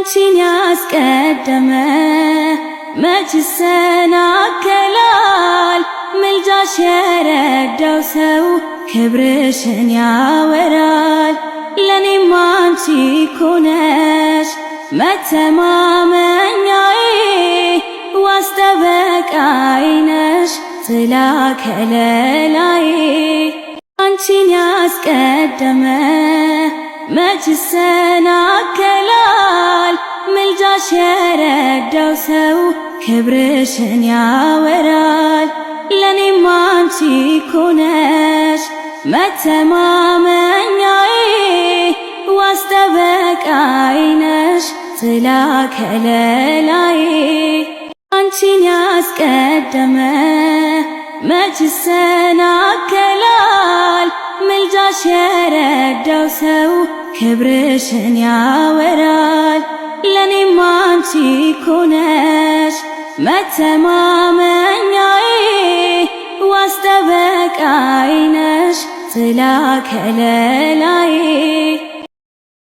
አንቺን ያስቀደመ መች ይሰናከላል? ምልጃሽ የረዳው ሰው ክብርሽን ያወራል። ለኔም አንቺ እኮ ነሽ መተማመኛዬ፣ ዋስ ጠበቃዬ ነሽ ጥላ ከለላዬ። አንቺን ያስቀደመ መች ይሰናከላል? ምልጃሽ የረዳው ሰው ክብርሽን ያወራል። ለኔም አንቺ እኮ ነሽ መተማመኛዬ፣ ዋስ ጠበቃዬ ነሽ ጥላ ከለላዬ። አንቺን ያስቀደመ መች ይሰናከላል? ምልጃሽ የረዳው ሰው ክብርሽን ያወራል። ለኔም አንቺ እኮ ነሽ መተማመኛዬ፣ ዋስ ጠበቃዬ ነሽ ጥላ ከለላዬ።